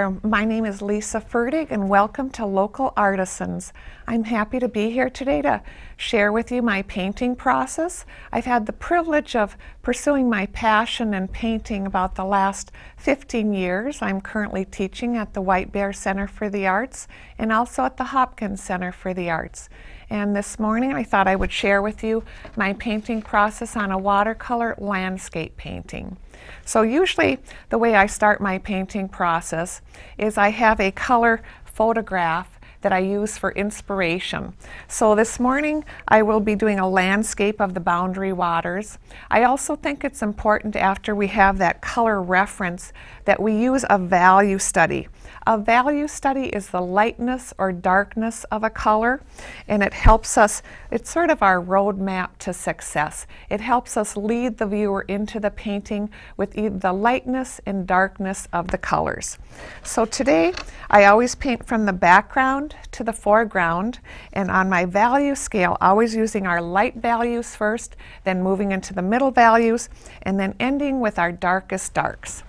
there, my name is Lisa Fertig and welcome to Local Artisans. I'm happy to be here today to share with you my painting process. I've had the privilege of pursuing my passion in painting about the last 15 years. I'm currently teaching at the White Bear Center for the Arts and also at the Hopkins Center for the Arts. And this morning I thought I would share with you my painting process on a watercolor landscape painting. So usually the way I start my painting process is I have a color photograph that I use for inspiration. So this morning I will be doing a landscape of the Boundary Waters. I also think it's important after we have that color reference that we use a value study. A value study is the lightness or darkness of a color, and it helps us, it's sort of our roadmap to success. It helps us lead the viewer into the painting with the lightness and darkness of the colors. So today I always paint from the background to the foreground, and on my value scale always using our light values first, then moving into the middle values, and then ending with our darkest darks.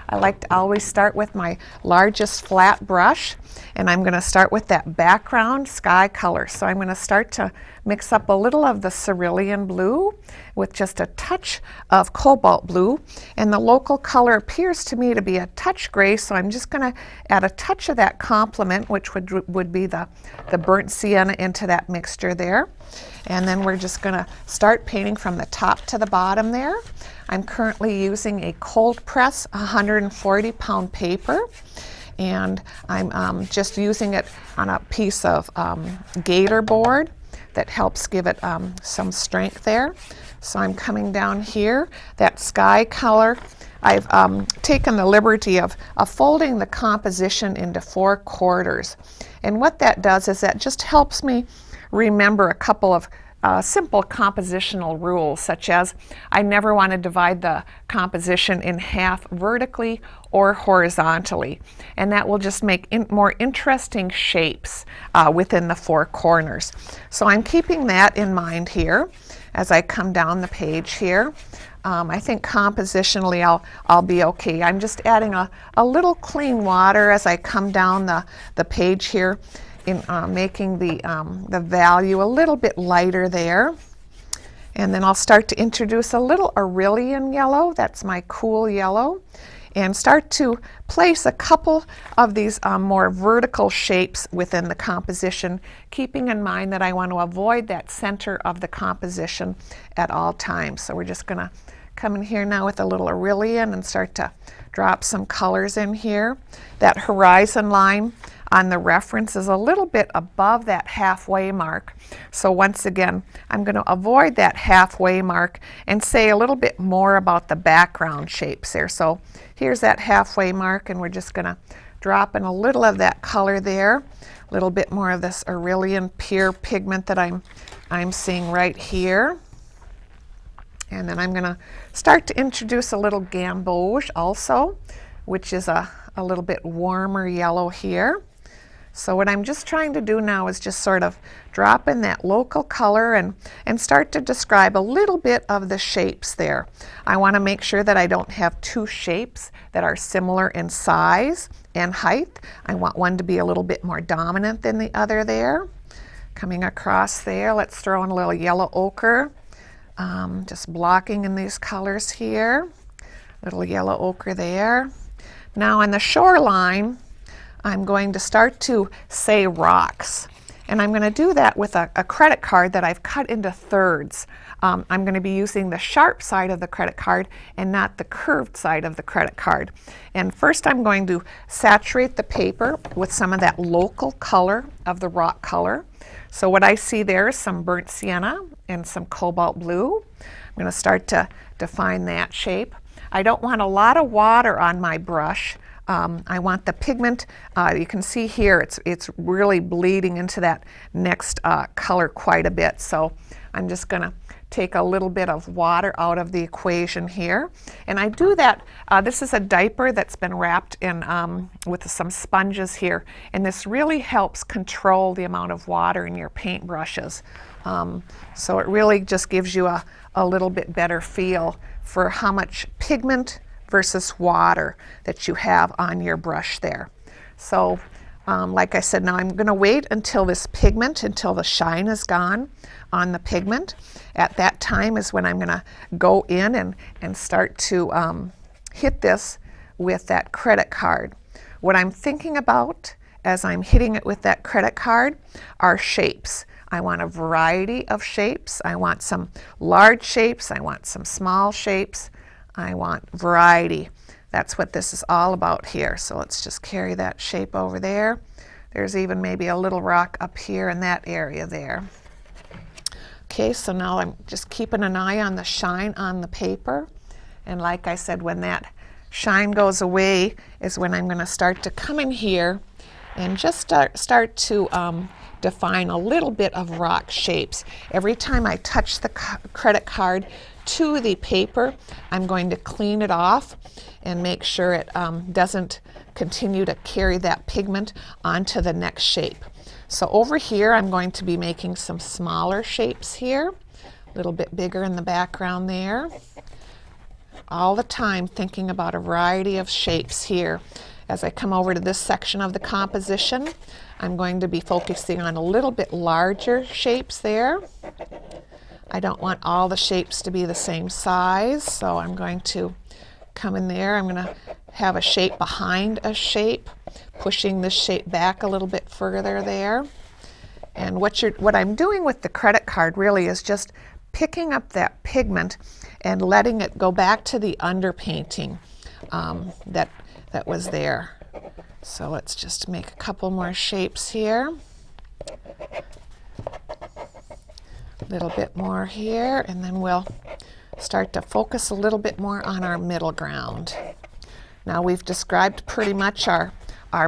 I like to always start with my largest flat brush, and I'm going to start with that background sky color. So I'm going to start to mix up a little of the cerulean blue with just a touch of cobalt blue, and the local color appears to me to be a touch gray, so I'm just going to add a touch of that complement, which would be the burnt sienna, into that mixture there. And then we're just going to start painting from the top to the bottom there. I'm currently using a cold press 140-pound paper, and I'm just using it on a piece of gator board that helps give it some strength there. So I'm coming down here, that sky color. I've taken the liberty of folding the composition into 4 quarters. And what that does is that just helps me remember a couple of simple compositional rules, such as I never want to divide the composition in half vertically or horizontally, and that will just make more interesting shapes within the 4 corners. So I'm keeping that in mind here as I come down the page here. I think compositionally I'll be okay. I'm just adding a little clean water as I come down the page here, in making the value a little bit lighter there. And then I'll start to introduce a little Aurelian yellow, that's my cool yellow, and start to place a couple of these more vertical shapes within the composition, keeping in mind that I want to avoid that center of the composition at all times. So we're just going to come in here now with a little Aurelian and start to drop some colors in here. That horizon line on the reference is a little bit above that halfway mark. So once again, I'm going to avoid that halfway mark and say a little bit more about the background shapes there. So here's that halfway mark, and we're just going to drop in a little of that color there, a little bit more of this Aurelian pure pigment that I'm seeing right here. And then I'm going to start to introduce a little gamboge also, which is a little bit warmer yellow here. So what I'm just trying to do now is just sort of drop in that local color and start to describe a little bit of the shapes there. I want to make sure that I don't have 2 shapes that are similar in size and height. I want one to be a little bit more dominant than the other there. Coming across there, let's throw in a little yellow ochre. Just blocking in these colors here. Little yellow ochre there. Now on the shoreline, I'm going to start to say rocks, and I'm going to do that with a credit card that I've cut into thirds. I'm going to be using the sharp side of the credit card and not the curved side of the credit card. And first I'm going to saturate the paper with some of that local color of the rock color. So what I see there is some burnt sienna and some cobalt blue. I'm going to start to define that shape. I don't want a lot of water on my brush. I want the pigment, you can see here, it's really bleeding into that next color quite a bit. So I'm just going to take a little bit of water out of the equation here. And I do that, this is a diaper that's been wrapped in with some sponges here. And this really helps control the amount of water in your paint brushes. So it really just gives you a little bit better feel for how much pigment versus water that you have on your brush there. So like I said, now I'm going to wait until until the shine is gone on the pigment. At that time is when I'm going to go in and start to hit this with that credit card. What I'm thinking about as I'm hitting it with that credit card are shapes. I want a variety of shapes. I want some large shapes. I want some small shapes. I want variety. That's what this is all about here. So let's just carry that shape over there. There's even maybe a little rock up here in that area there. Okay, so now I'm just keeping an eye on the shine on the paper. And like I said, when that shine goes away is when I'm going to start to come in here and just start to define a little bit of rock shapes. Every time I touch the credit card to the paper, I'm going to clean it off and make sure it doesn't continue to carry that pigment onto the next shape. So over here, I'm going to be making some smaller shapes here, a little bit bigger in the background there. All the time thinking about a variety of shapes here. As I come over to this section of the composition, I'm going to be focusing on a little bit larger shapes there. I don't want all the shapes to be the same size, so I'm going to come in there. I'm going to have a shape behind a shape, pushing this shape back a little bit further there. And what I'm doing with the credit card really is just picking up that pigment and letting it go back to the underpainting that was there. So let's just make a couple more shapes here. A little bit more here, and then we'll start to focus a little bit more on our middle ground. Now we've described pretty much our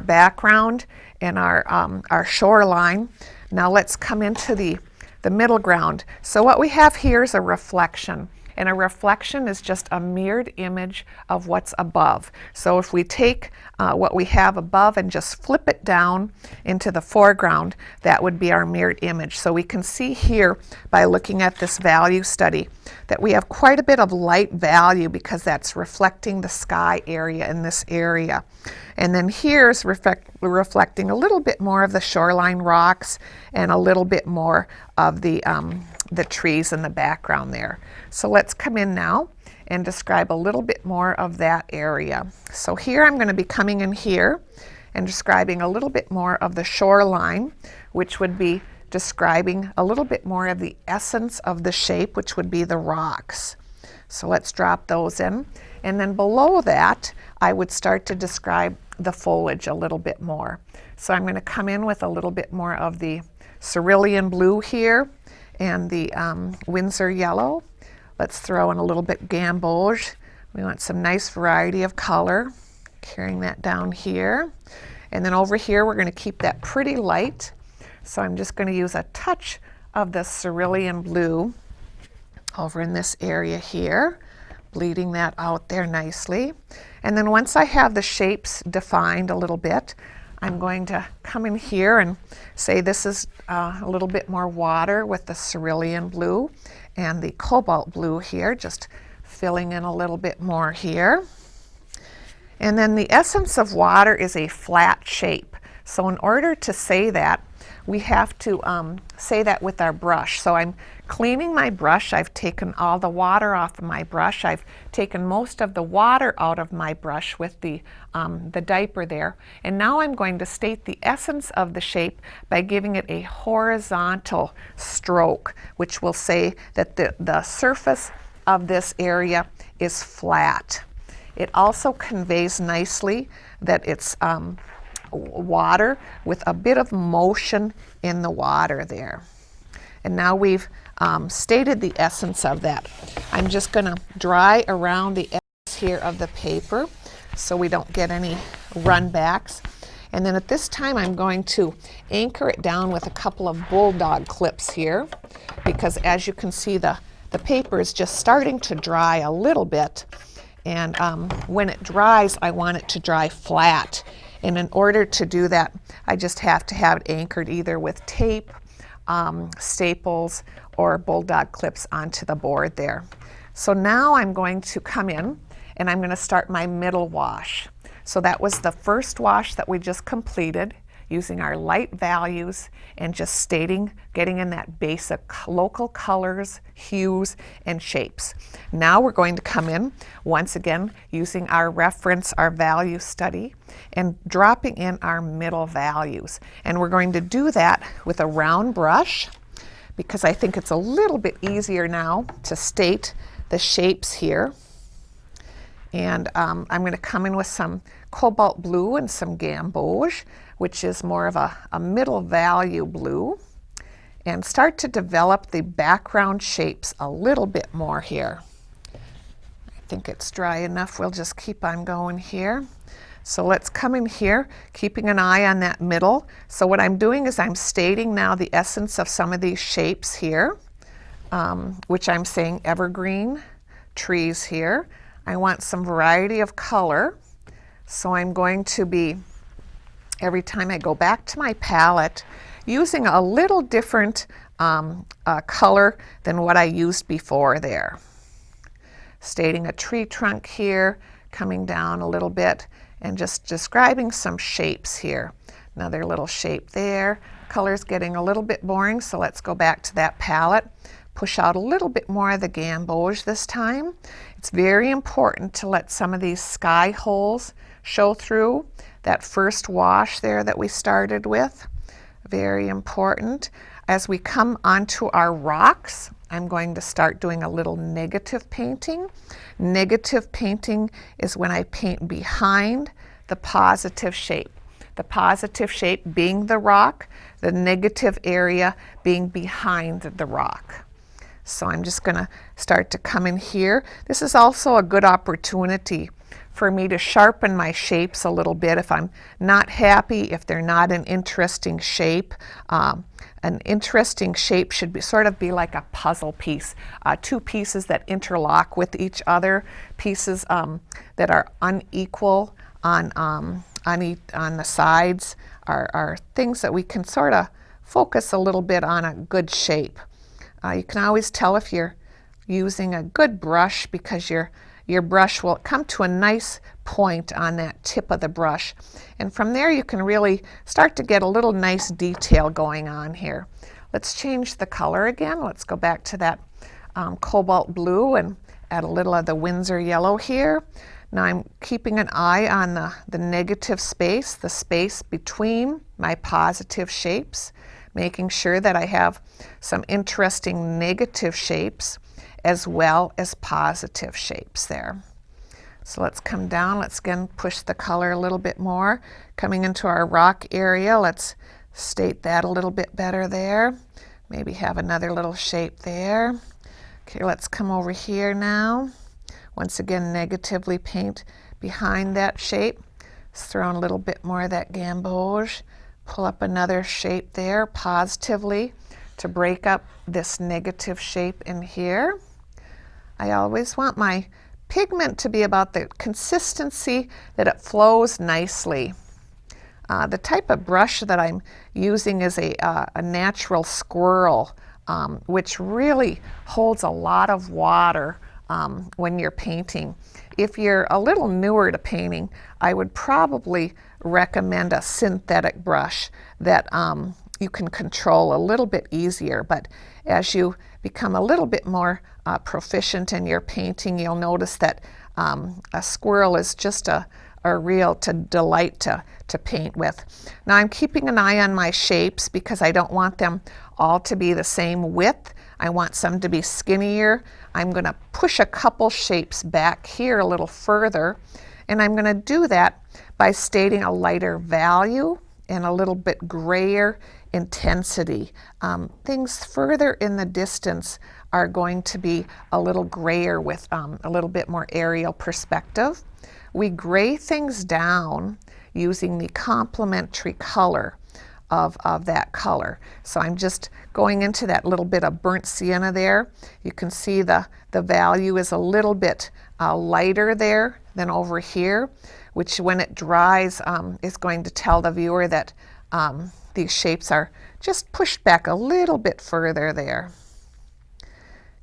background and our shoreline. Now let's come into the middle ground. So what we have here is a reflection. And a reflection is just a mirrored image of what's above. So if we take what we have above and just flip it down into the foreground, that would be our mirrored image. So we can see here by looking at this value study that we have quite a bit of light value because that's reflecting the sky area in this area. And then here's reflecting a little bit more of the shoreline rocks and a little bit more of the trees in the background there. So let's come in now and describe a little bit more of that area. So here I'm going to be coming in here and describing a little bit more of the shoreline, which would be describing a little bit more of the essence of the shape, which would be the rocks. So let's drop those in. And then below that, I would start to describe the foliage a little bit more. So I'm going to come in with a little bit more of the cerulean blue here and the Windsor yellow. Let's throw in a little bit gamboge. We want some nice variety of color. Carrying that down here. And then over here, we're going to keep that pretty light. So I'm just going to use a touch of the cerulean blue over in this area here, bleeding that out there nicely. And then once I have the shapes defined a little bit, I'm going to come in here and say this is a little bit more water with the cerulean blue and the cobalt blue here, just filling in a little bit more here. And then the essence of water is a flat shape. So in order to say that, we have to say that with our brush. So I'm cleaning my brush. I've taken all the water off of my brush. I've taken most of the water out of my brush with the diaper there. And now I'm going to state the essence of the shape by giving it a horizontal stroke, which will say that the surface of this area is flat. It also conveys nicely that it's water with a bit of motion in the water there. And now we've stated the essence of that. I'm just going to dry around the edges here of the paper so we don't get any run backs. And then at this time I'm going to anchor it down with a couple of bulldog clips here, because as you can see the paper is just starting to dry a little bit. And when it dries, I want it to dry flat. And in order to do that, I just have to have it anchored either with tape, staples, or bulldog clips onto the board there. So now I'm going to come in and I'm going to start my middle wash. So that was the first wash that we just completed, using our light values and just stating, getting in that basic local colors, hues, and shapes. Now we're going to come in, once again, using our reference, our value study, and dropping in our middle values. And we're going to do that with a round brush, because I think it's a little bit easier now to state the shapes here. And I'm going to come in with some cobalt blue and some gamboge, which is more of a middle value blue, and start to develop the background shapes a little bit more here. I think it's dry enough. We'll just keep on going here. So let's come in here, keeping an eye on that middle. So what I'm doing is I'm stating now the essence of some of these shapes here, which I'm saying evergreen trees here. I want some variety of color. So I'm going to be, every time I go back to my palette, using a little different color than what I used before there. Stating a tree trunk here, coming down a little bit, and just describing some shapes here. Another little shape there. Color's getting a little bit boring, so let's go back to that palette. Push out a little bit more of the gamboge this time. It's very important to let some of these sky holes show through. That first wash there that we started with, very important. As we come onto our rocks, I'm going to start doing a little negative painting. Negative painting is when I paint behind the positive shape. The positive shape being the rock, the negative area being behind the rock. So I'm just going to start to come in here. This is also a good opportunity for me to sharpen my shapes a little bit if I'm not happy, if they're not an interesting shape. An interesting shape should be sort of be like a puzzle piece, two pieces that interlock with each other, pieces that are unequal on the sides are things that we can sort of focus a little bit on a good shape. You can always tell if you're using a good brush, because your brush will come to a nice point on that tip of the brush. And from there you can really start to get a little nice detail going on here. Let's change the color again. Let's go back to that cobalt blue and add a little of the Windsor yellow here. Now I'm keeping an eye on the negative space, the space between my positive shapes, making sure that I have some interesting negative shapes as well as positive shapes there. So let's come down, let's again push the color a little bit more. Coming into our rock area, let's state that a little bit better there. Maybe have another little shape there. Okay, let's come over here now. Once again, negatively paint behind that shape. Let's throw in a little bit more of that gamboge. Pull up another shape there positively to break up this negative shape in here. I always want my pigment to be about the consistency that it flows nicely. The type of brush that I'm using is a natural squirrel, which really holds a lot of water when you're painting. If you're a little newer to painting, I would probably recommend a synthetic brush that you can control a little bit easier. But as you become a little bit more proficient in your painting, you'll notice that a squirrel is just a real delight to paint with. Now I'm keeping an eye on my shapes because I don't want them all to be the same width. I want some to be skinnier. I'm going to push a couple shapes back here a little further, and I'm going to do that by stating a lighter value and a little bit grayer intensity. Things further in the distance are going to be a little grayer with a little bit more aerial perspective. We gray things down using the complementary color of that color. So I'm just going into that little bit of burnt sienna there. You can see the value is a little bit lighter there than over here, which when it dries is going to tell the viewer that these shapes are just pushed back a little bit further there.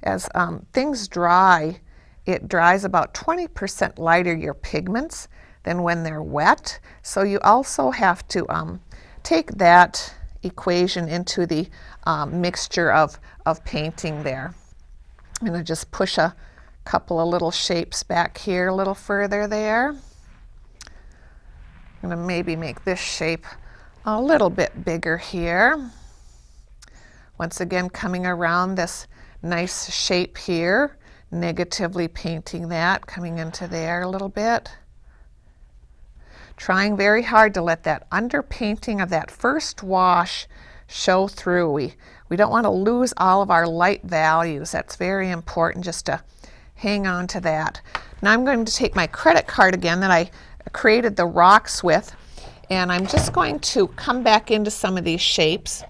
As things dry, it dries about 20% lighter, your pigments, than when they're wet. So you also have to take that equation into the mixture of painting there. I'm going to just push a couple of little shapes back here a little further there. I'm going to maybe make this shape a little bit bigger here. Once again, coming around this nice shape here, negatively painting that, coming into there a little bit. Trying very hard to let that underpainting of that first wash show through. We don't want to lose all of our light values. That's very important, just to hang on to that. Now I'm going to take my credit card again that I created the rocks with, and I'm just going to come back into some of these shapes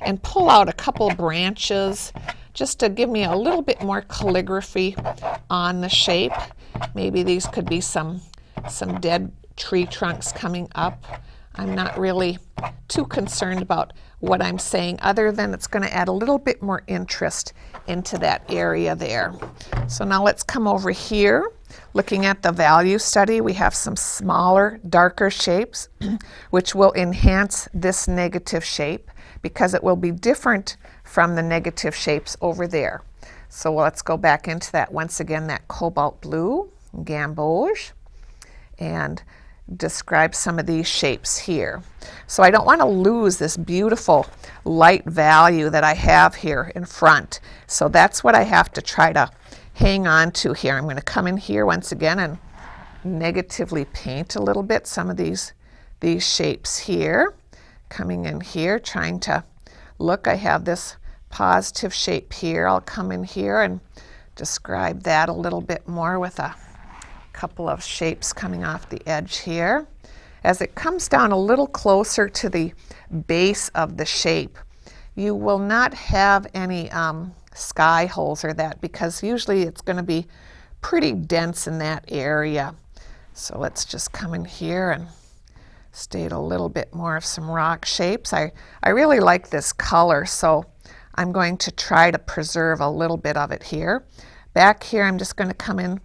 and pull out a couple branches just to give me a little bit more calligraphy on the shape. Maybe these could be some dead tree trunks coming up. I'm not really too concerned about what I'm saying, other than it's going to add a little bit more interest into that area there. So now let's come over here. Looking at the value study, we have some smaller, darker shapes, which will enhance this negative shape because it will be different from the negative shapes over there. So let's go back into that once again, that cobalt blue, gamboge, and describe some of these shapes here. So I don't want to lose this beautiful light value that I have here in front. So that's what I have to try to hang on to here. I'm going to come in here once again and negatively paint a little bit some of these shapes here. Coming in here, trying to look, I have this positive shape here. I'll come in here and describe that a little bit more with a couple of shapes coming off the edge here. As it comes down a little closer to the base of the shape, you will not have any sky holes or that, because usually it's going to be pretty dense in that area. So let's just come in here and state a little bit more of some rock shapes. I really like this color, so I'm going to try to preserve a little bit of it here. Back here, I'm just going to come in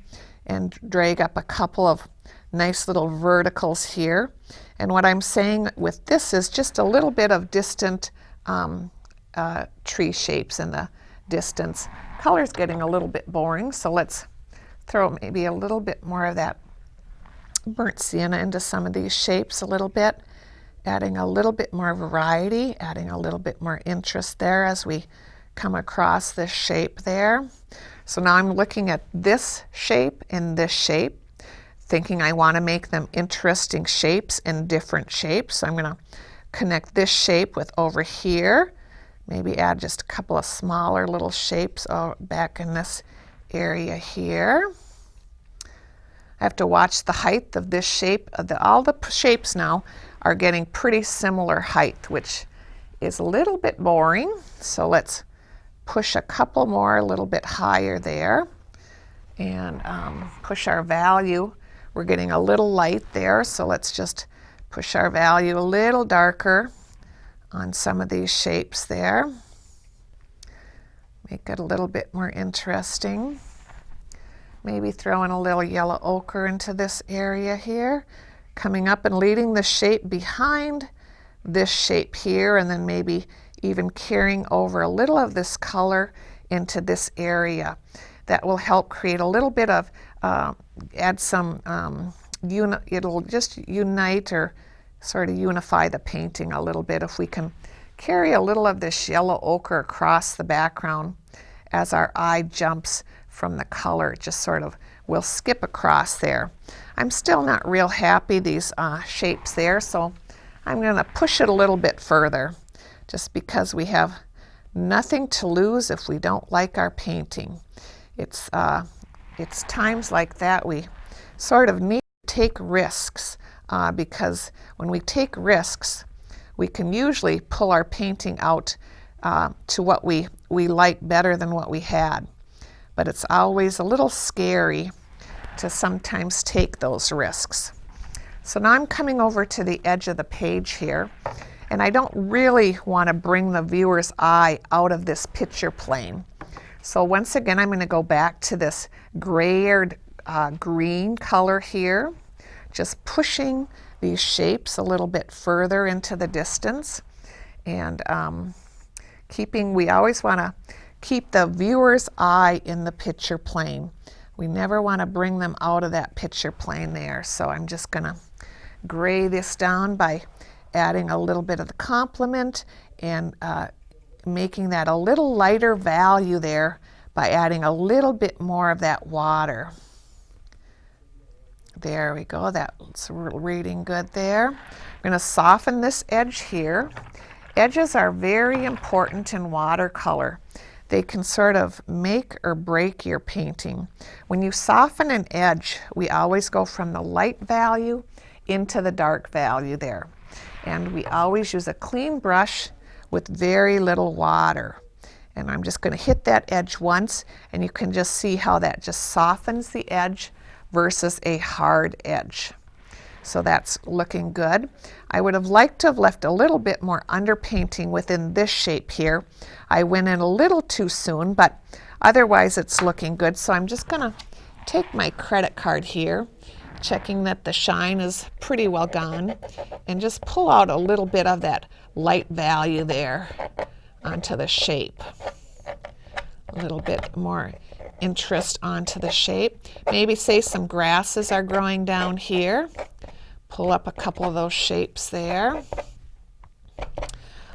and drag up a couple of nice little verticals here. And what I'm saying with this is just a little bit of distant tree shapes in the distance. Color's getting a little bit boring, so let's throw maybe a little bit more of that burnt sienna into some of these shapes a little bit, adding a little bit more variety, adding a little bit more interest there as we come across this shape there. So now I'm looking at this shape and this shape, thinking I want to make them interesting shapes and different shapes. So I'm going to connect this shape with over here, maybe add just a couple of smaller little shapes back in this area here. I have to watch the height of this shape. All the shapes now are getting pretty similar height, which is a little bit boring. So let's push a couple more a little bit higher there and push our value. We're getting a little light there, so let's just push our value a little darker on some of these shapes there. Make it a little bit more interesting. Maybe throwing a little yellow ochre into this area here, coming up and leading the shape behind this shape here, and then maybe even carrying over a little of this color into this area. That will help create a little bit of, add some, it'll just unite or sort of unify the painting a little bit if we can carry a little of this yellow ochre across the background as our eye jumps from the color. It just sort of will skip across there. I'm still not real happy these shapes there, so I'm going to push it a little bit further, just because we have nothing to lose if we don't like our painting. It's times like that we sort of need to take risks, because when we take risks, we can usually pull our painting out to what we like better than what we had. But it's always a little scary to sometimes take those risks. So now I'm coming over to the edge of the page here, and I don't really want to bring the viewer's eye out of this picture plane. So once again, I'm going to go back to this grayer green color here, just pushing these shapes a little bit further into the distance, and we always want to keep the viewer's eye in the picture plane. We never want to bring them out of that picture plane there. So I'm just going to gray this down by adding a little bit of the complement and making that a little lighter value there by adding a little bit more of that water. There we go, that's reading good there. I'm going to soften this edge here. Edges are very important in watercolor. They can sort of make or break your painting. When you soften an edge, we always go from the light value into the dark value there. And we always use a clean brush with very little water. And I'm just going to hit that edge once, and you can just see how that just softens the edge versus a hard edge. So that's looking good. I would have liked to have left a little bit more underpainting within this shape here. I went in a little too soon, but otherwise it's looking good. So I'm just going to take my credit card here, checking that the shine is pretty well gone, and just pull out a little bit of that light value there onto the shape. A little bit more interest onto the shape. Maybe say some grasses are growing down here. Pull up a couple of those shapes there.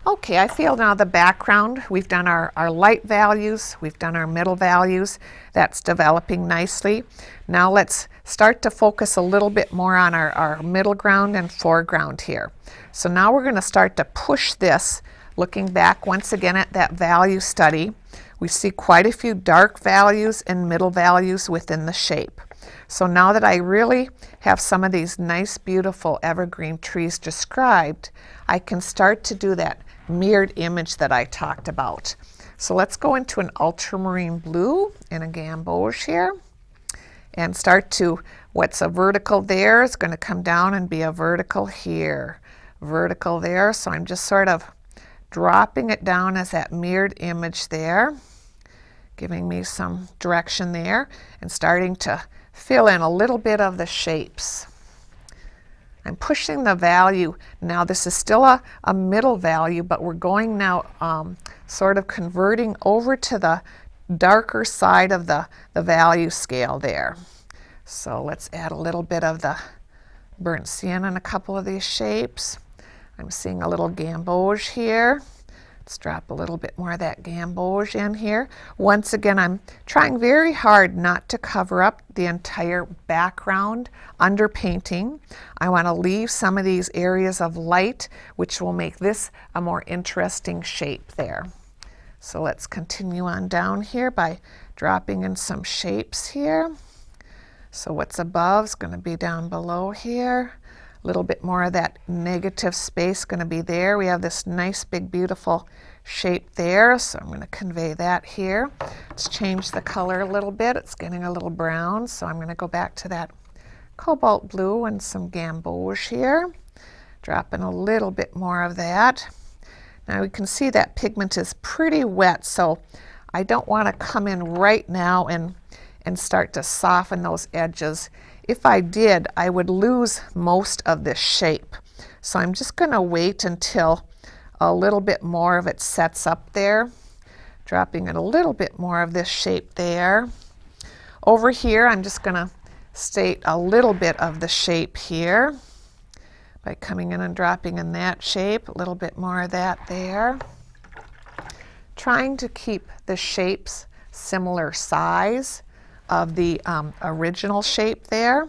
Okay, I feel now the background, we've done our light values, we've done our middle values. That's developing nicely. Now let's start to focus a little bit more on our middle ground and foreground here. So now we're going to start to push this, looking back once again at that value study. We see quite a few dark values and middle values within the shape. So now that I really have some of these nice, beautiful evergreen trees described, I can start to do that mirrored image that I talked about. So let's go into an ultramarine blue and a gamboge here, and start to, what's a vertical there is going to come down and be a vertical here. Vertical there, so I'm just sort of dropping it down as that mirrored image there, giving me some direction there, and starting to fill in a little bit of the shapes. I'm pushing the value. Now this is still a middle value, but we're going now sort of converting over to the darker side of the value scale there. So let's add a little bit of the burnt sienna in a couple of these shapes. I'm seeing a little gamboge here. Let's drop a little bit more of that gamboge in here. Once again, I'm trying very hard not to cover up the entire background under painting. I want to leave some of these areas of light, which will make this a more interesting shape there. So let's continue on down here by dropping in some shapes here. So what's above is going to be down below here. A little bit more of that negative space going to be there. We have this nice big beautiful shape there, so I'm going to convey that here. Let's change the color a little bit. It's getting a little brown, so I'm going to go back to that cobalt blue and some gamboge here. Drop in a little bit more of that. Now we can see that pigment is pretty wet, so I don't want to come in right now and start to soften those edges. If I did, I would lose most of this shape. So I'm just going to wait until a little bit more of it sets up there, dropping in a little bit more of this shape there. Over here, I'm just going to state a little bit of the shape here by coming in and dropping in that shape, a little bit more of that there. Trying to keep the shapes similar size of the original shape there.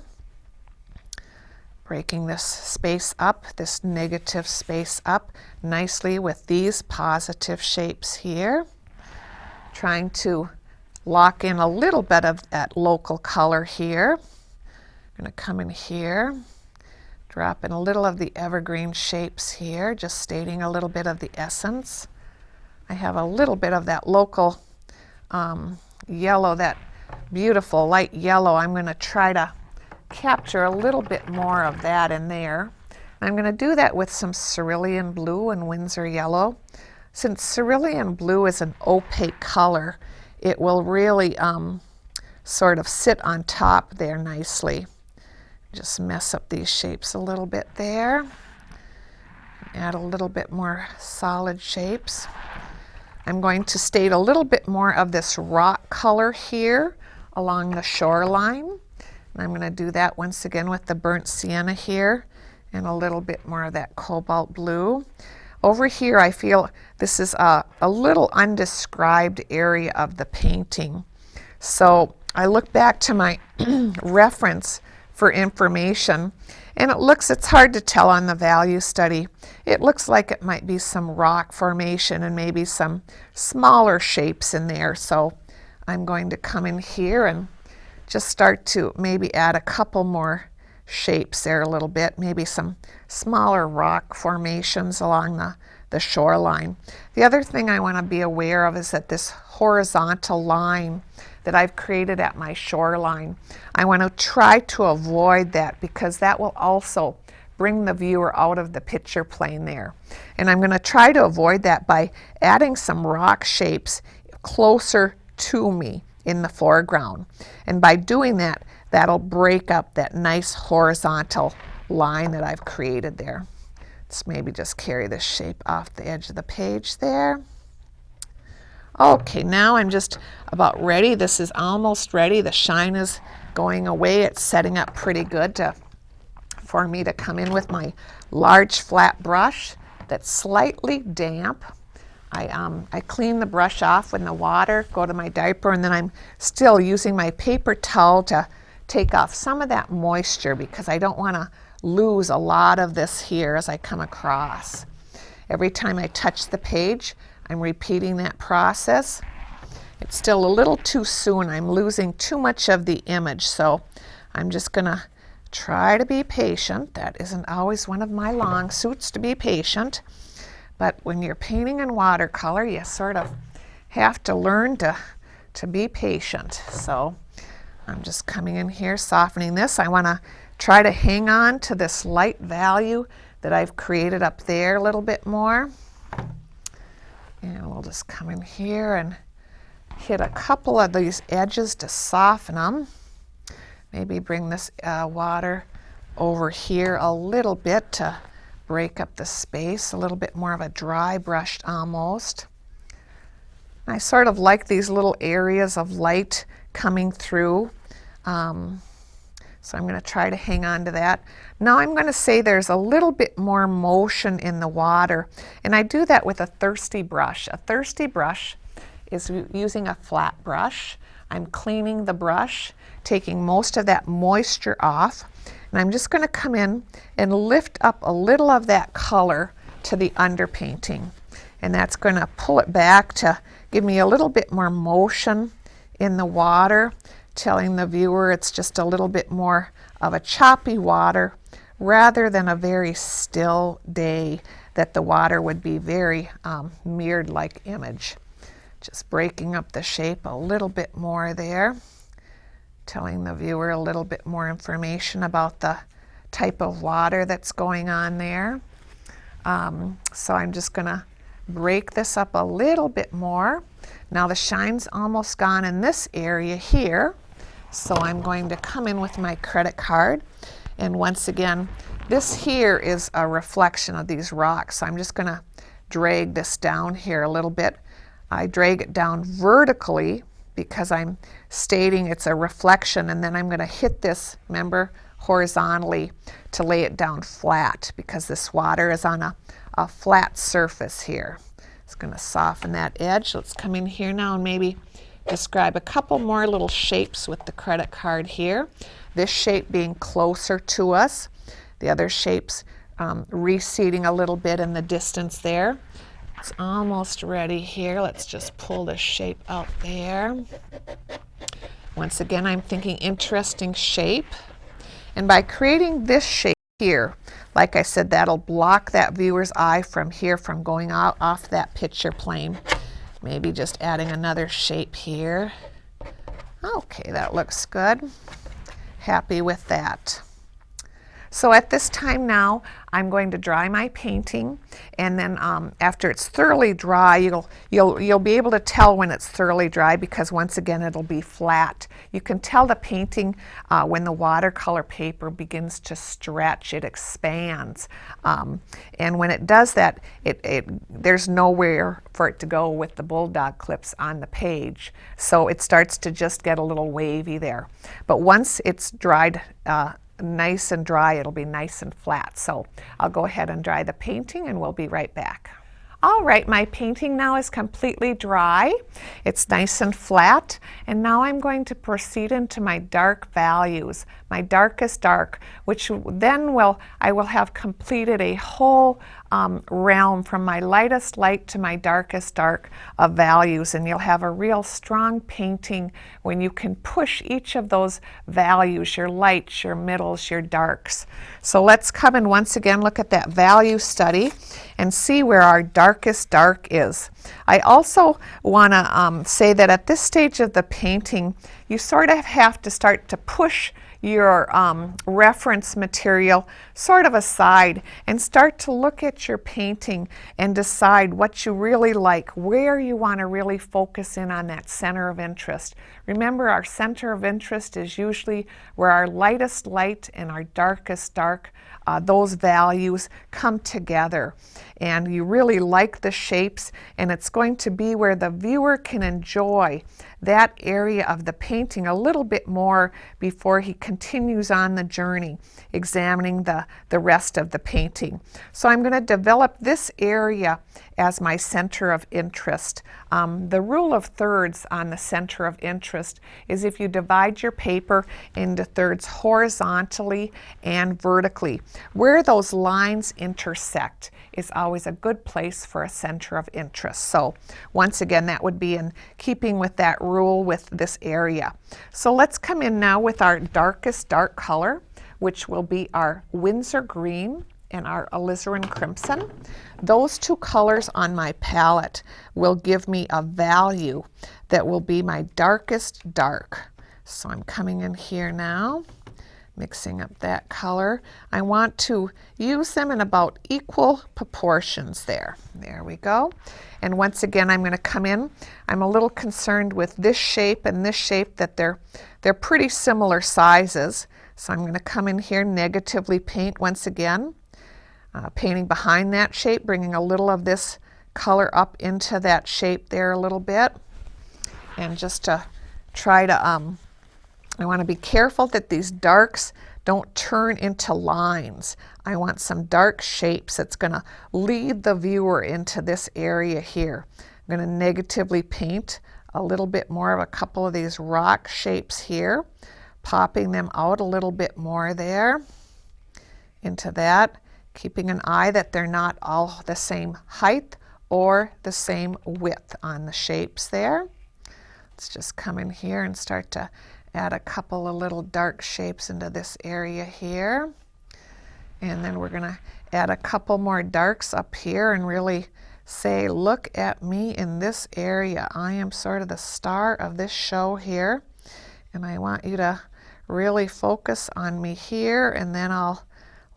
Breaking this space up, this negative space up nicely with these positive shapes here. Trying to lock in a little bit of that local color here. I'm going to come in here, drop in a little of the evergreen shapes here, just stating a little bit of the essence. I have a little bit of that local yellow, that beautiful light yellow. I'm going to try to capture a little bit more of that in there. I'm going to do that with some cerulean blue and Winsor yellow. Since cerulean blue is an opaque color, it will really sort of sit on top there nicely. Just mess up these shapes a little bit there. Add a little bit more solid shapes. I'm going to state a little bit more of this rock color here along the shoreline. And I'm going to do that once again with the burnt sienna here and a little bit more of that cobalt blue. Over here I feel this is a little undescribed area of the painting. So I look back to my reference for information, and it's hard to tell on the value study. It looks like it might be some rock formation and maybe some smaller shapes in there. So I'm going to come in here and just start to maybe add a couple more shapes there a little bit, maybe some smaller rock formations along the shoreline. The other thing I want to be aware of is that this horizontal line that I've created at my shoreline, I want to try to avoid that because that will also bring the viewer out of the picture plane there. And I'm going to try to avoid that by adding some rock shapes closer to me in the foreground. And by doing that, that'll break up that nice horizontal line that I've created there. Let's maybe just carry this shape off the edge of the page there. Okay, now I'm just about ready. This is almost ready. The shine is going away. It's setting up pretty good for me to come in with my large flat brush that's slightly damp. I clean the brush off with the water, go to my diaper, and then I'm still using my paper towel to take off some of that moisture because I don't want to lose a lot of this here as I come across. Every time I touch the page, I'm repeating that process. It's still a little too soon. I'm losing too much of the image, so I'm just going to try to be patient. That isn't always one of my long suits, to be patient. But when you're painting in watercolor, you sort of have to learn to be patient. So I'm just coming in here, softening this. I want to try to hang on to this light value that I've created up there a little bit more. And we'll just come in here and hit a couple of these edges to soften them. Maybe bring this water over here a little bit to break up the space, a little bit more of a dry brushed almost. I sort of like these little areas of light coming through. So I'm going to try to hang on to that. Now I'm going to say there's a little bit more motion in the water, and I do that with a thirsty brush. A thirsty brush is using a flat brush. I'm cleaning the brush, taking most of that moisture off, and I'm just going to come in and lift up a little of that color to the underpainting. And that's going to pull it back to give me a little bit more motion in the water, telling the viewer it's just a little bit more of a choppy water rather than a very still day that the water would be very mirrored-like image. Just breaking up the shape a little bit more there, telling the viewer a little bit more information about the type of water that's going on there. So I'm just going to break this up a little bit more. Now the shine's almost gone in this area here, so I'm going to come in with my credit card, and once again this here is a reflection of these rocks, so I'm just going to drag this down here a little bit. I drag it down vertically because I'm stating it's a reflection, and then I'm going to hit this, remember, horizontally to lay it down flat because this water is on a flat surface here. It's going to soften that edge. Let's come in here now and maybe describe a couple more little shapes with the credit card here. This shape being closer to us, the other shapes receding a little bit in the distance there. It's almost ready here. Let's just pull this shape out there. Once again, I'm thinking interesting shape. And by creating this shape here, like I said, that'll block that viewer's eye from here from going out off that picture plane. Maybe just adding another shape here. Okay, that looks good. Happy with that. So at this time now, I'm going to dry my painting, and then after it's thoroughly dry, you'll be able to tell when it's thoroughly dry because once again it'll be flat. You can tell the painting when the watercolor paper begins to stretch, it expands, and when it does that, there's nowhere for it to go with the bulldog clips on the page, so it starts to just get a little wavy there. But once it's dried nice and dry, it'll be nice and flat. So I'll go ahead and dry the painting and we'll be right back. All right, my painting now is completely dry. It's nice and flat, and now I'm going to proceed into my dark values, my darkest dark, which then I will have completed a whole realm from my lightest light to my darkest dark of values, and you'll have a real strong painting when you can push each of those values, your lights, your middles, your darks. So let's come and once again look at that value study and see where our darkest dark is. I also want to say that at this stage of the painting, you sort of have to start to push your reference material sort of aside and start to look at your painting and decide what you really like, where you want to really focus in on that center of interest. Remember, our center of interest is usually where our lightest light and our darkest dark, those values come together. And you really like the shapes, and it's going to be where the viewer can enjoy that area of the painting a little bit more before he continues on the journey, examining the rest of the painting. So I'm going to develop this area as my center of interest. The rule of thirds on the center of interest is if you divide your paper into thirds horizontally and vertically, where those lines intersect is always a good place for a center of interest. So once again, that would be in keeping with that rule with this area. So let's come in now with our darkest dark color, which will be our Windsor green and our alizarin crimson. Those two colors on my palette will give me a value that will be my darkest dark. So I'm coming in here now, mixing up that color. I want to use them in about equal proportions there. There we go. And once again, I'm going to come in. I'm a little concerned with this shape and this shape that they're pretty similar sizes. So I'm going to come in here, negatively paint once again, painting behind that shape, bringing a little of this color up into that shape there a little bit. And just to try to, I want to be careful that these darks don't turn into lines. I want some dark shapes that's going to lead the viewer into this area here. I'm going to negatively paint a little bit more of a couple of these rock shapes here, popping them out a little bit more there into that, keeping an eye that they're not all the same height or the same width on the shapes there. Let's just come in here and start to add a couple of little dark shapes into this area here. And then we're going to add a couple more darks up here and really say, look at me in this area. I am sort of the star of this show here. And I want you to really focus on me here, and then I'll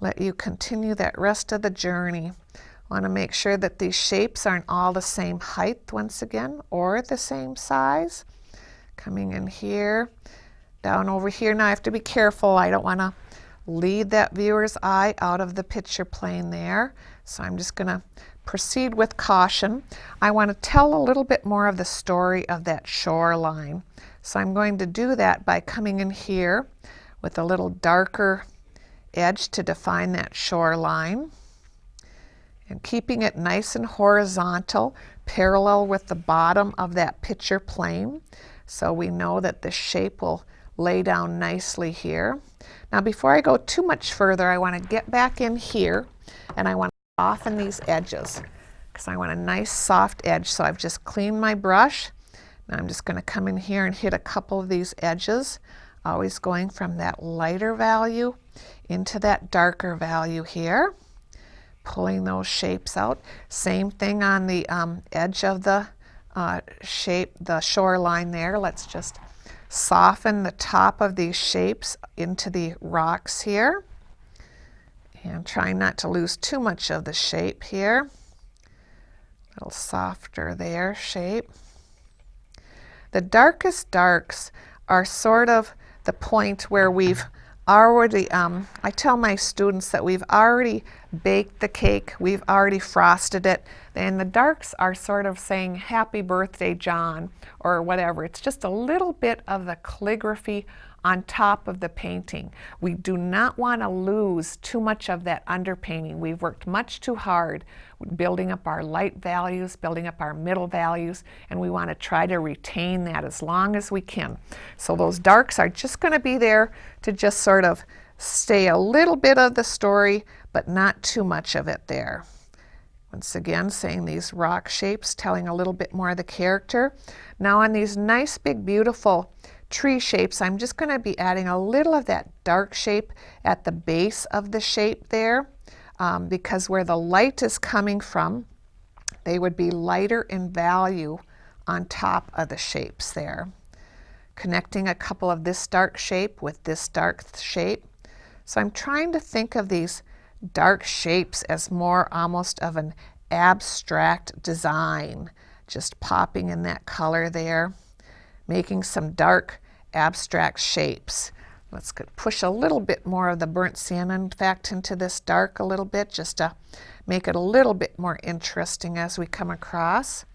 let you continue that rest of the journey. I want to make sure that these shapes aren't all the same height once again, or the same size. Coming in here, down over here. Now I have to be careful. I don't want to lead that viewer's eye out of the picture plane there. So I'm just going to proceed with caution. I want to tell a little bit more of the story of that shoreline. So I'm going to do that by coming in here with a little darker edge to define that shoreline and keeping it nice and horizontal, parallel with the bottom of that picture plane. So we know that the shape will lay down nicely here. Now before I go too much further, I want to get back in here and I want to soften these edges because I want a nice soft edge. So I've just cleaned my brush. Now I'm just going to come in here and hit a couple of these edges, always going from that lighter value into that darker value here, pulling those shapes out. Same thing on the edge of the shape, the shoreline there. Let's just soften the top of these shapes into the rocks here. And trying not to lose too much of the shape here. A little softer there shape. The darkest darks are sort of the point where we've already, I tell my students that we've already baked the cake, we've already frosted it, and the darks are sort of saying happy birthday John or whatever. It's just a little bit of the calligraphy on top of the painting. We do not want to lose too much of that underpainting. We've worked much too hard building up our light values, building up our middle values, and we want to try to retain that as long as we can. So those darks are just going to be there to just sort of stay a little bit of the story, but not too much of it there. Once again, saying these rock shapes, telling a little bit more of the character. Now on these nice, big, beautiful tree shapes, I'm just going to be adding a little of that dark shape at the base of the shape there, because where the light is coming from, they would be lighter in value on top of the shapes there. Connecting a couple of this dark shape with this dark shape. So I'm trying to think of these dark shapes as more almost of an abstract design, just popping in that color there, making some dark abstract shapes. Let's push a little bit more of the burnt sienna, in fact, into this dark a little bit, just to make it a little bit more interesting as we come across.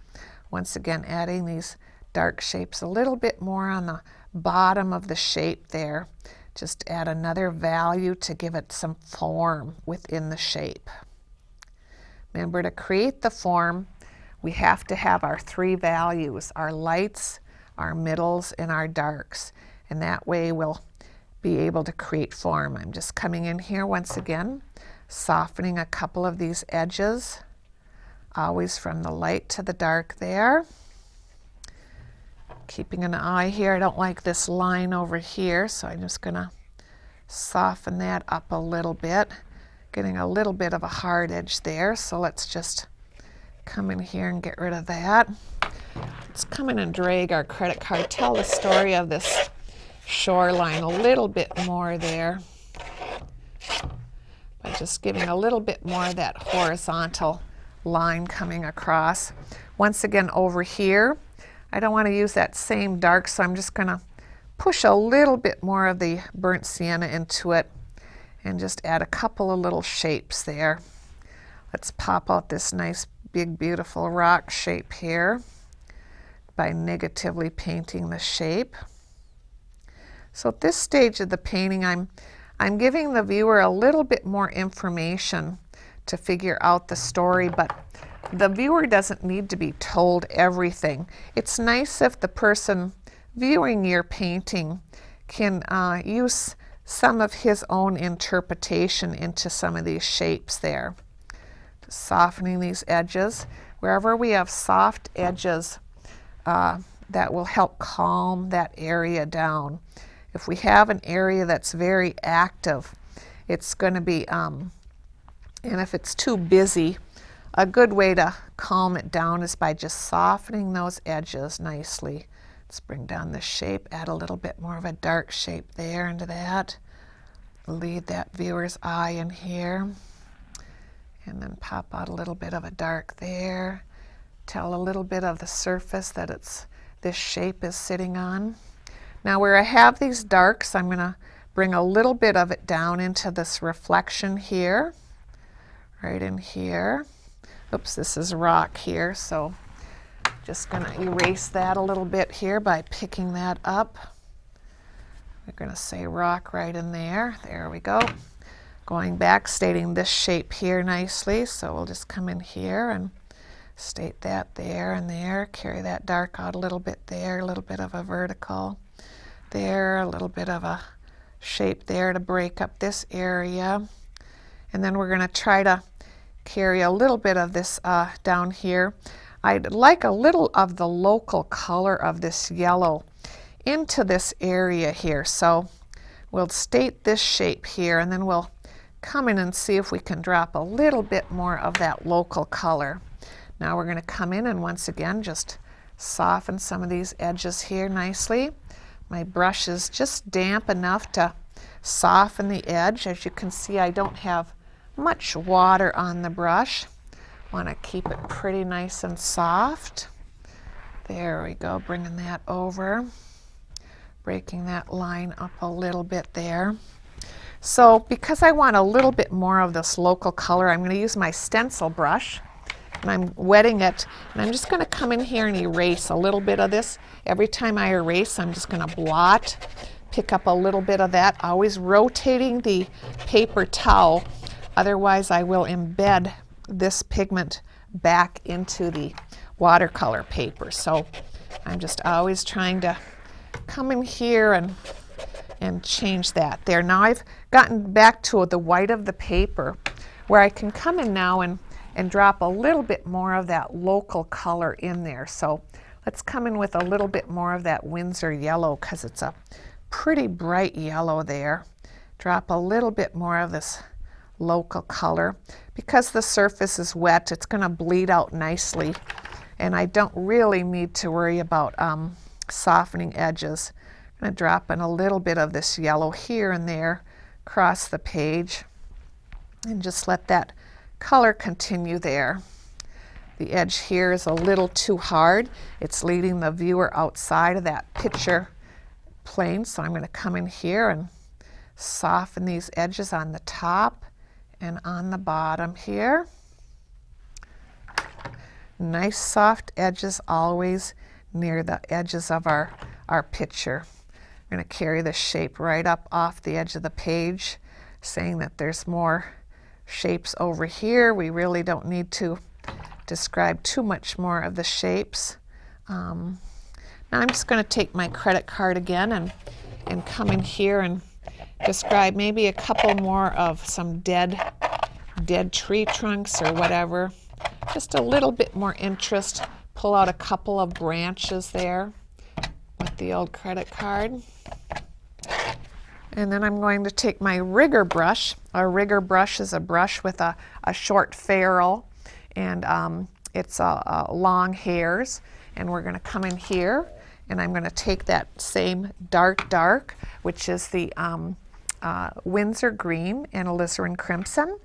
Once again, adding these dark shapes a little bit more on the bottom of the shape there. Just add another value to give it some form within the shape. Remember, to create the form, we have to have our three values, our lights, our middles, and our darks. And that way we'll be able to create form. I'm just coming in here once again, softening a couple of these edges, always from the light to the dark there. Keeping an eye here. I don't like this line over here, so I'm just going to soften that up a little bit, getting a little bit of a hard edge there. So let's just come in here and get rid of that. Let's come in and drag our credit card, tell the story of this shoreline a little bit more there by just giving a little bit more of that horizontal line coming across. Once again, over here, I don't want to use that same dark, so I'm just going to push a little bit more of the burnt sienna into it and just add a couple of little shapes there. Let's pop out this nice, big, beautiful rock shape here by negatively painting the shape. So at this stage of the painting, I'm giving the viewer a little bit more information to figure out the story, but the viewer doesn't need to be told everything. It's nice if the person viewing your painting can use some of his own interpretation into some of these shapes there. Just softening these edges. Wherever we have soft edges, that will help calm that area down. If we have an area that's very active, it's going to be, and if it's too busy, a good way to calm it down is by just softening those edges nicely. Let's bring down the shape, add a little bit more of a dark shape there into that. Lead that viewer's eye in here. And then pop out a little bit of a dark there. Tell a little bit of the surface that this shape is sitting on. Now where I have these darks, I'm going to bring a little bit of it down into this reflection here, right in here. Oops, this is rock here, so just going to erase that a little bit here by picking that up. We're going to say rock right in there. There we go. Going back, stating this shape here nicely, so we'll just come in here and state that there and there. Carry that dark out a little bit there, a little bit of a vertical there, a little bit of a shape there to break up this area. And then we're going to try to carry a little bit of this down here. I'd like a little of the local color of this yellow into this area here. So we'll state this shape here, and then we'll come in and see if we can drop a little bit more of that local color. Now we're going to come in and once again just soften some of these edges here nicely. My brush is just damp enough to soften the edge. As you can see, I don't have much water on the brush. Want to keep it pretty nice and soft. There we go, bringing that over, breaking that line up a little bit there. So because I want a little bit more of this local color, I'm going to use my stencil brush, and I'm wetting it, and I'm just going to come in here and erase a little bit of this. Every time I erase, I'm just going to blot, pick up a little bit of that, always rotating the paper towel, otherwise I will embed this pigment back into the watercolor paper. So I'm just always trying to come in here and change that there. Now I've gotten back to the white of the paper where I can come in now and drop a little bit more of that local color in there. So let's come in with a little bit more of that Winsor yellow, because it's a pretty bright yellow there. Drop a little bit more of this local color. Because the surface is wet, it's going to bleed out nicely, and I don't really need to worry about softening edges. I'm going to drop in a little bit of this yellow here and there across the page, and just let that color continue there. The edge here is a little too hard. It's leading the viewer outside of that picture plane, so I'm going to come in here and soften these edges on the top and on the bottom here. Nice soft edges always near the edges of our picture. I'm going to carry the shape right up off the edge of the page, saying that there's more shapes over here. We really don't need to describe too much more of the shapes. Now I'm just going to take my credit card again and come in here and describe maybe a couple more of some dead tree trunks or whatever. Just a little bit more interest. Pull out a couple of branches there with the old credit card. And then I'm going to take my rigger brush. A rigger brush is a brush with a short ferrule, and it's long hairs. And we're going to come in here, and I'm going to take that same dark, which is the Winsor green and alizarin crimson,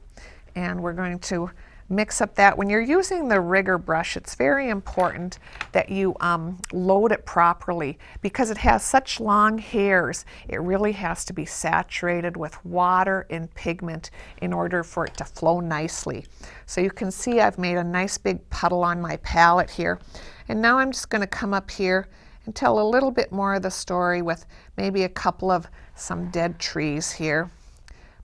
and we're going to mix up that. When you're using the rigger brush, it's very important that you load it properly, because it has such long hairs. It really has to be saturated with water and pigment in order for it to flow nicely. So you can see I've made a nice big puddle on my palette here, and now I'm just going to come up here and tell a little bit more of the story with maybe a couple of some dead trees here,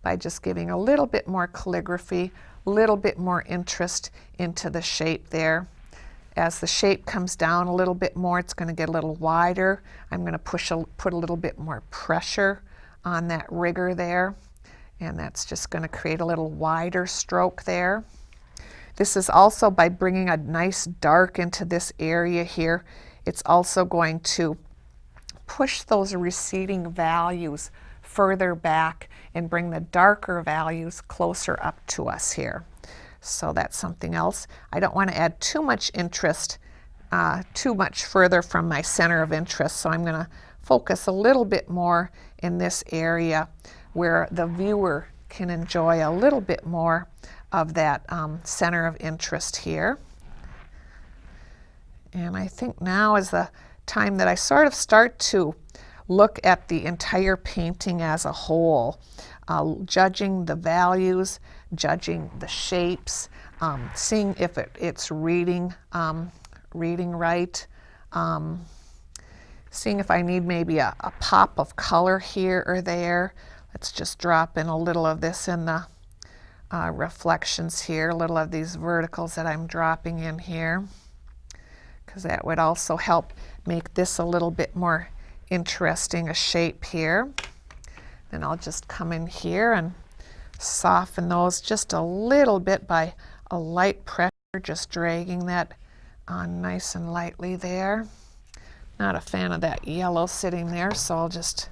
by just giving a little bit more calligraphy, a little bit more interest into the shape there. As the shape comes down a little bit more, it's going to get a little wider. I'm going to put a little bit more pressure on that rigger there, and that's just going to create a little wider stroke there. This is also, by bringing a nice dark into this area here, it's also going to push those receding values further back and bring the darker values closer up to us here. So that's something else. I don't want to add too much interest, too much further from my center of interest, so I'm going to focus a little bit more in this area where the viewer can enjoy a little bit more of that center of interest here. And I think now is the time that I sort of start to look at the entire painting as a whole, judging the values, judging the shapes, seeing if it's reading right, seeing if I need maybe a pop of color here or there. Let's just drop in a little of this in the reflections here, a little of these verticals that I'm dropping in here, because that would also help make this a little bit more interesting a shape here. Then I'll just come in here and soften those just a little bit by a light pressure, just dragging that on nice and lightly there. Not a fan of that yellow sitting there, so I'll just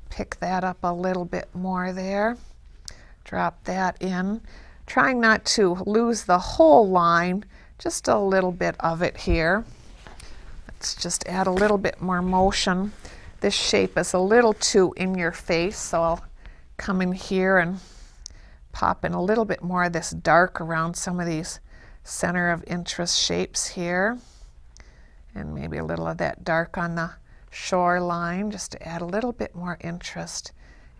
pick that up a little bit more there. Drop that in, trying not to lose the whole line, just a little bit of it here. Let's just add a little bit more motion. This shape is a little too in your face, so I'll come in here and pop in a little bit more of this dark around some of these center of interest shapes here, and maybe a little of that dark on the shoreline just to add a little bit more interest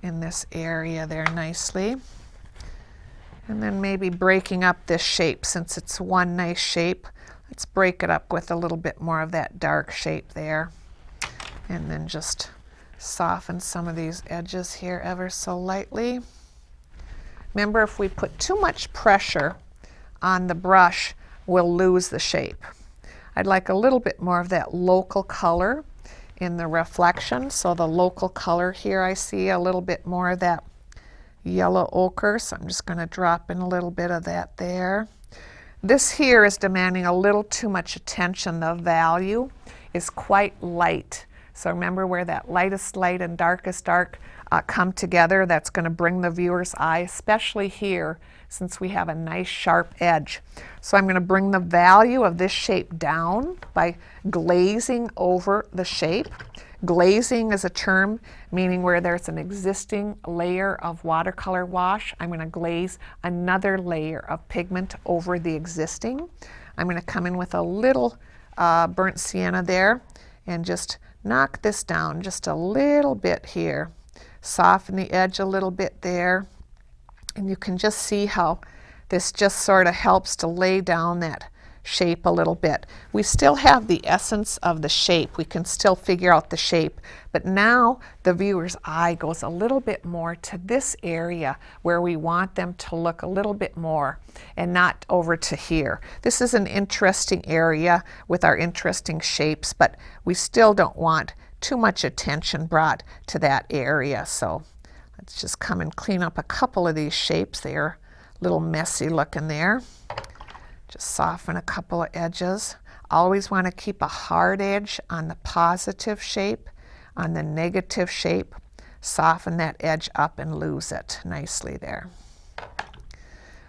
in this area there nicely. And then maybe breaking up this shape, since it's one nice shape, let's break it up with a little bit more of that dark shape there. And then just soften some of these edges here ever so lightly. Remember, if we put too much pressure on the brush, we'll lose the shape. I'd like a little bit more of that local color in the reflection. So the local color here, I see a little bit more of that yellow ochre, so I'm just going to drop in a little bit of that there. This here is demanding a little too much attention. The value is quite light. So remember, where that lightest light and darkest dark come together, that's going to bring the viewer's eye, especially here, since we have a nice sharp edge. So I'm going to bring the value of this shape down by glazing over the shape. Glazing is a term meaning where there's an existing layer of watercolor wash. I'm going to glaze another layer of pigment over the existing. I'm going to come in with a little burnt sienna there and just knock this down just a little bit here. Soften the edge a little bit there. And you can just see how this just sort of helps to lay down that shape a little bit. We still have the essence of the shape. We can still figure out the shape, but now the viewer's eye goes a little bit more to this area where we want them to look a little bit more and not over to here. This is an interesting area with our interesting shapes, but we still don't want too much attention brought to that area. So let's just come and clean up a couple of these shapes. They're a little messy looking there. Just soften a couple of edges. Always want to keep a hard edge on the positive shape. On the negative shape, soften that edge up and lose it nicely there.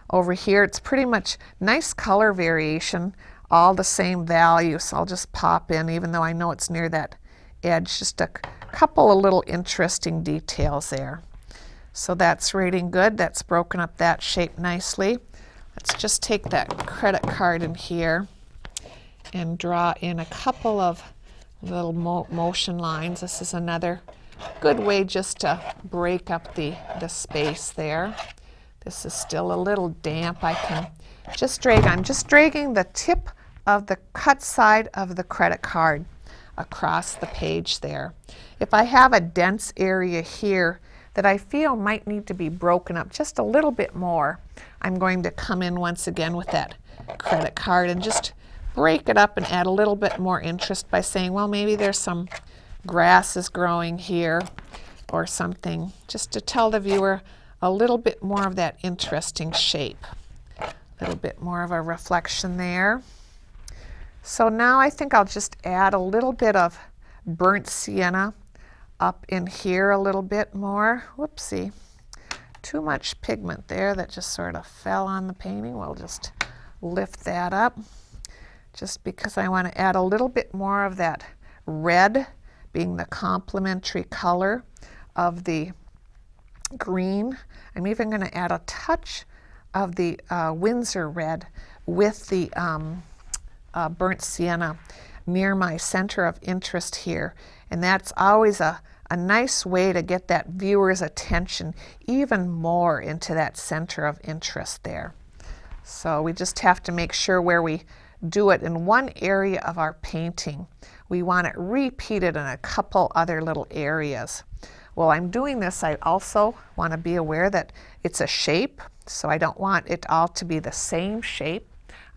Over here, it's pretty much nice color variation, all the same value. So I'll just pop in, even though I know it's near that edge, just a couple of little interesting details there. So that's rating good. That's broken up that shape nicely. Let's just take that credit card in here and draw in a couple of little motion lines. This is another good way just to break up the space there. This is still a little damp. I can just drag. I'm just dragging the tip of the cut side of the credit card across the page there. If I have a dense area here that I feel might need to be broken up just a little bit more, I'm going to come in once again with that credit card and just break it up and add a little bit more interest by saying, well, maybe there's some grasses growing here or something, just to tell the viewer a little bit more of that interesting shape. A little bit more of a reflection there. So now I think I'll just add a little bit of burnt sienna up in here a little bit more. Whoopsie. Too much pigment there that just sort of fell on the painting. We'll just lift that up just because I want to add a little bit more of that red being the complementary color of the green. I'm even going to add a touch of the Windsor red with the burnt sienna near my center of interest here. And that's always a nice way to get that viewer's attention even more into that center of interest there. So we just have to make sure where we do it in one area of our painting, we want it repeated in a couple other little areas. While I'm doing this, I also want to be aware that it's a shape, so I don't want it all to be the same shape.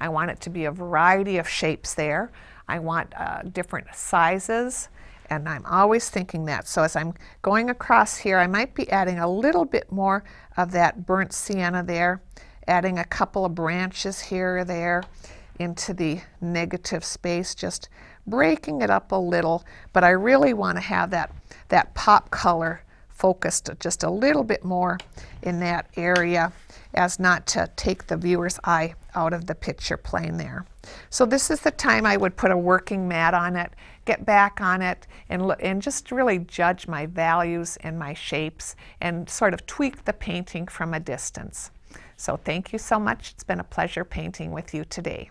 I want it to be a variety of shapes there. I want different sizes, and I'm always thinking that. So as I'm going across here, I might be adding a little bit more of that burnt sienna there, adding a couple of branches here or there into the negative space, just breaking it up a little. But I really want to have that pop color focused just a little bit more in that area, as not to take the viewer's eye out of the picture plane there. So this is the time I would put a working mat on it, get back on it, and just really judge my values and my shapes and sort of tweak the painting from a distance. So thank you so much. It's been a pleasure painting with you today.